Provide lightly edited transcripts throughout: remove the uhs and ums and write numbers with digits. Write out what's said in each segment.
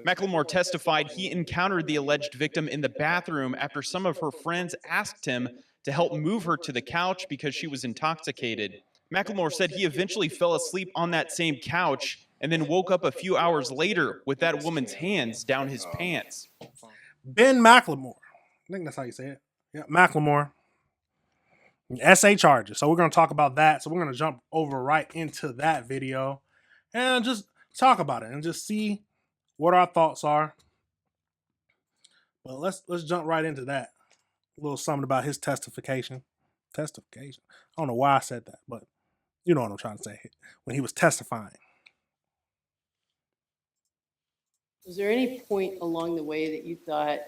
Mclemore testified he encountered the alleged victim in the bathroom after some of her friends asked him to help move her to the couch because she was intoxicated. Mclemore said he eventually fell asleep on that same couch and then woke up a few hours later with that woman's hands down his pants. Ben Mclemore. I think that's how you say it. Yeah, Mclemore. SA charges. So we're going to talk about that. So we're going to jump over right into that video and just talk about it and just see what our thoughts are. But let's jump right into that. A little something about his testification. Testification. I don't know why I said that, but you know what I'm trying to say. When he was testifying. Was there any point along the way that you thought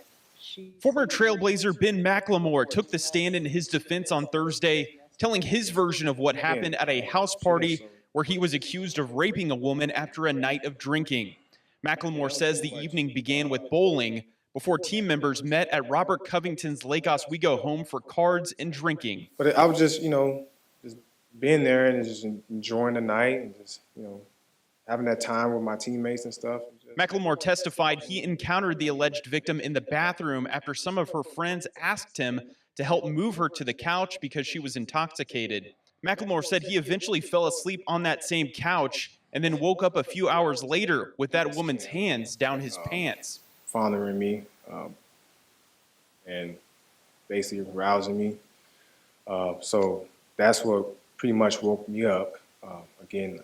Former Trailblazer Ben Mclemore took the stand in his defense on Thursday, telling his version of what happened at a house party where he was accused of raping a woman after a night of drinking. Mclemore says the evening began with bowling before team members met at Robert Covington's Lake Oswego home for cards and drinking. But I was just, just being there and just enjoying the night and just, having that time with my teammates and stuff. Mclemore testified he encountered the alleged victim in the bathroom after some of her friends asked him to help move her to the couch because she was intoxicated. Mclemore said he eventually fell asleep on that same couch and then woke up a few hours later with that woman's hands down his pants. Fondling me and basically arousing me. So that's what pretty much woke me up. Again,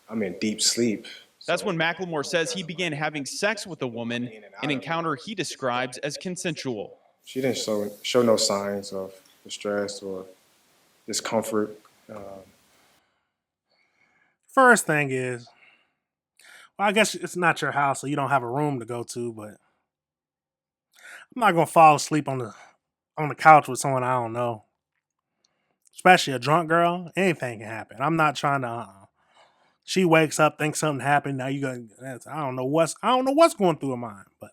I'm in deep sleep. That's when Mclemore says he began having sex with a woman, an encounter he describes as consensual. She didn't show no signs of distress or discomfort. First thing is, well, I guess it's not your house, so you don't have a room to go to, but I'm not gonna fall asleep on the couch with someone I don't know. Especially a drunk girl. Anything can happen. I'm not trying to she wakes up, thinks something happened. Now I don't know what's going through her mind, but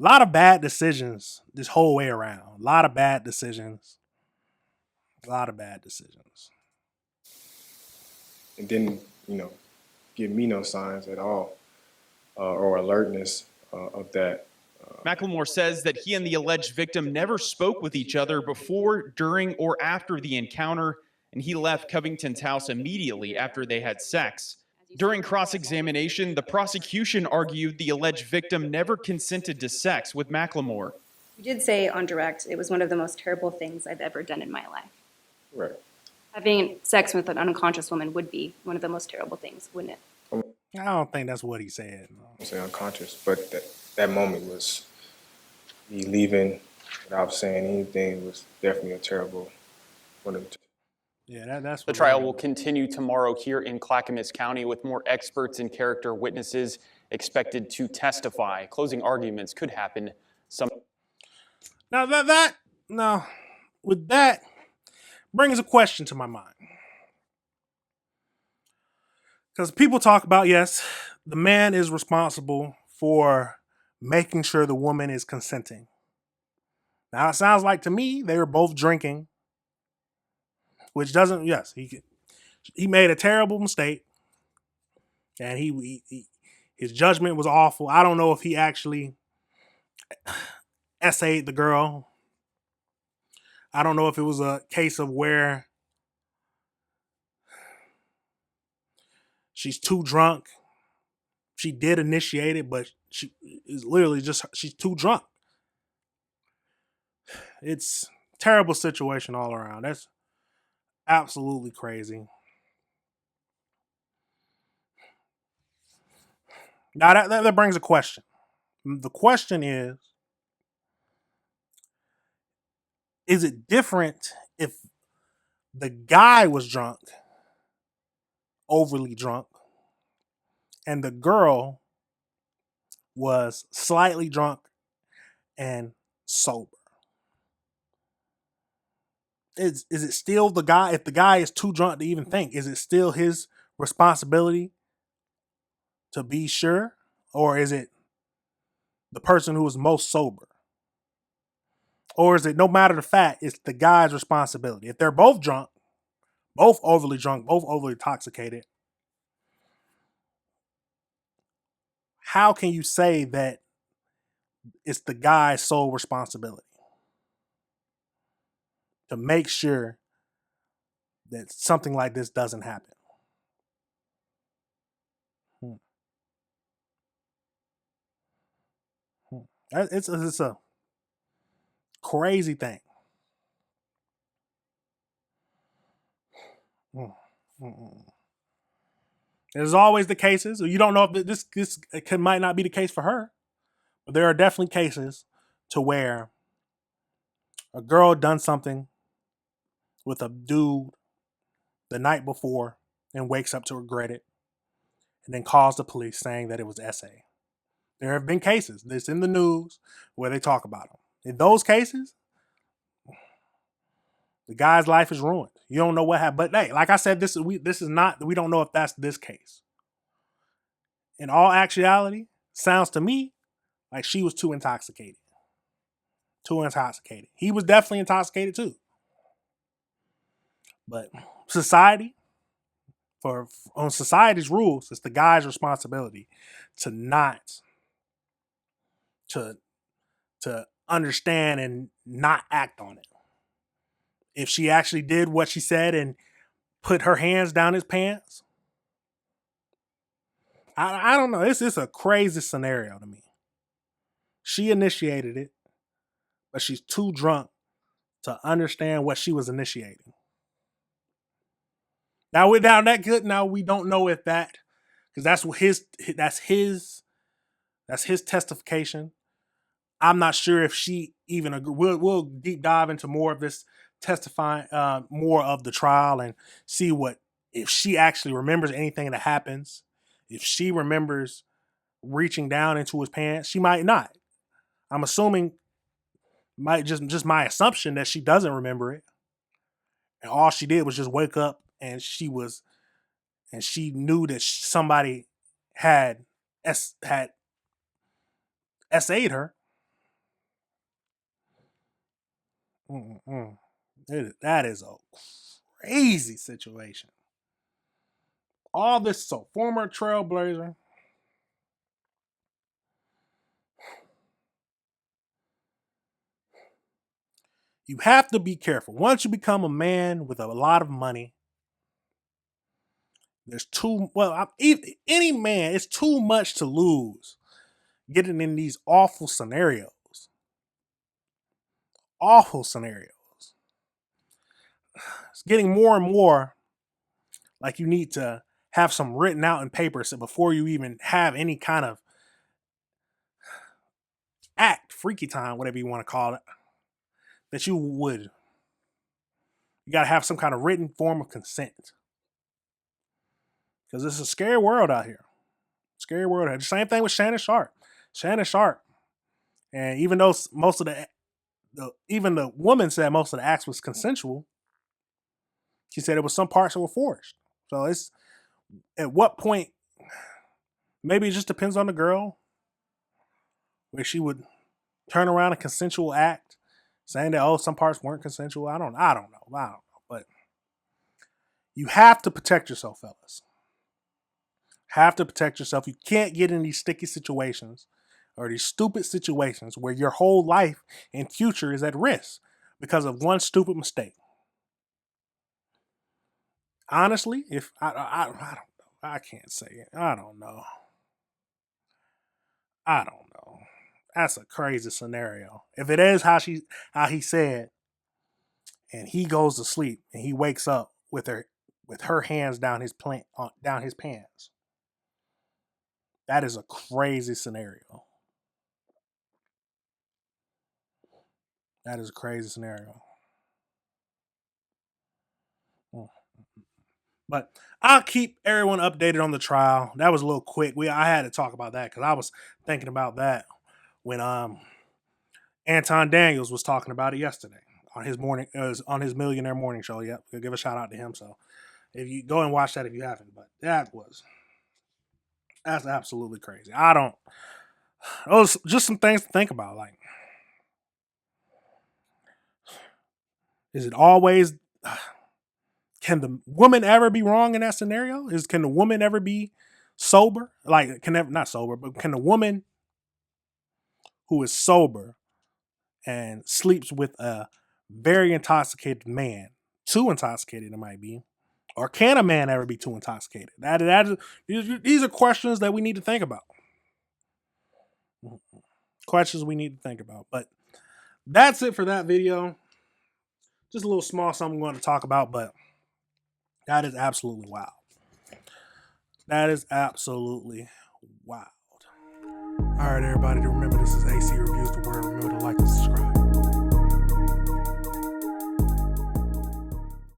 a lot of bad decisions this whole way around. A lot of bad decisions. And didn't, give me no signs at all or alertness of that. Mclemore says that he and the alleged victim never spoke with each other before, during, or after the encounter, and he left Covington's house immediately after they had sex. During cross-examination, the prosecution argued the alleged victim never consented to sex with Mclemore. You did say on direct, it was one of the most terrible things I've ever done in my life. Right. Having sex with an unconscious woman would be one of the most terrible things, wouldn't it? I don't think that's what he said. I'm saying unconscious, but that moment was me leaving without saying anything was definitely a terrible one of the two. Yeah, that's the trial will continue tomorrow here in Clackamas County with more experts and character witnesses expected to testify. Closing arguments could happen some. Now with that brings a question to my mind. Because people talk about, yes, the man is responsible for making sure the woman is consenting. Now, it sounds like to me they were both drinking, which doesn't, yes, he made a terrible mistake, and his judgment was awful. I don't know if he actually essayed the girl. I don't know if it was a case of where she's too drunk. She did initiate it, but she is literally she's too drunk. It's a terrible situation all around. That's absolutely crazy. Now that brings a question. The question is it different if the guy was drunk, overly drunk, and the girl was slightly drunk and sober? Is it still the guy? If the guy is too drunk to even think, is it still his responsibility to be sure? Or is it the person who is most sober? Or is it, no matter the fact, it's the guy's responsibility? If they're both drunk, both overly drunk, both overly intoxicated, how can you say that it's the guy's sole responsibility to make sure that something like this doesn't happen? Hmm. Hmm. It's a crazy thing. Hmm. Mm-mm. There's always the cases. You don't know if this might not be the case for her, but there are definitely cases to where a girl done something with a dude the night before and wakes up to regret it, and then calls the police saying that it was SA. There have been cases that's in the news where they talk about them. In those cases, the guy's life is ruined. You don't know what happened. But hey, like I said, this is not. We don't know if that's this case. In all actuality, sounds to me like she was too intoxicated. Too intoxicated. He was definitely intoxicated too. But society, on society's rules, it's the guy's responsibility to not to to understand and not act on it. If she actually did what she said and put her hands down his pants, I don't know. It's a crazy scenario to me. She initiated it, but she's too drunk to understand what she was initiating. Now we're down that good. Now we don't know if that, because that's his testification. I'm not sure if she even agree. We'll deep dive into more of this testifying, more of the trial, and see what if she actually remembers anything that happens. If she remembers reaching down into his pants, she might not. I'm assuming, might just my assumption that she doesn't remember it, and all she did was just wake up and she knew that somebody had had SA'd her. Mm-mm. That is a crazy situation. All this, so former trailblazer. You have to be careful. Once you become a man with a lot of money, there's any man, it's too much to lose getting in these awful scenarios. Awful scenarios. It's getting more and more like you need to have some written out in paper so before you even have any kind of act, freaky time, whatever you want to call it, that you got to have some kind of written form of consent. Because it's a scary world out here. Scary world out here. The same thing with Shannon Sharp. Shannon Sharp. And even though most of even the woman said most of the acts was consensual, she said it was some parts that were forced. So it's at what point, maybe it just depends on the girl, where she would turn around a consensual act saying that, oh, some parts weren't consensual. I don't know. But you have to protect yourself, fellas. Have to protect yourself. You can't get in these sticky situations or these stupid situations where your whole life and future is at risk because of one stupid mistake. Honestly, if I don't know, I can't say it. I don't know. That's a crazy scenario. If it is how he said, and he goes to sleep and he wakes up with her hands down down his pants. That is a crazy scenario. That is a crazy scenario. But I'll keep everyone updated on the trial. That was a little quick. I had to talk about that because I was thinking about that when Anton Daniels was talking about it yesterday on his Millionaire Morning Show. Yep, we'll give a shout out to him. So if you go and watch that if you haven't, but that's absolutely crazy. Those just some things to think about. Like, is it always? Can the woman ever be wrong in that scenario? Can the woman ever be sober, like not sober, but can a woman who is sober and sleeps with a very intoxicated man, too intoxicated it might be, or can a man ever be too intoxicated? These are questions that we need to think about. Questions we need to think about. But that's it for that video. Just a little small something we want to talk about, but that is absolutely wild. That is absolutely wild. All right, everybody, remember this is AC Reviews the Word. Remember to like and subscribe.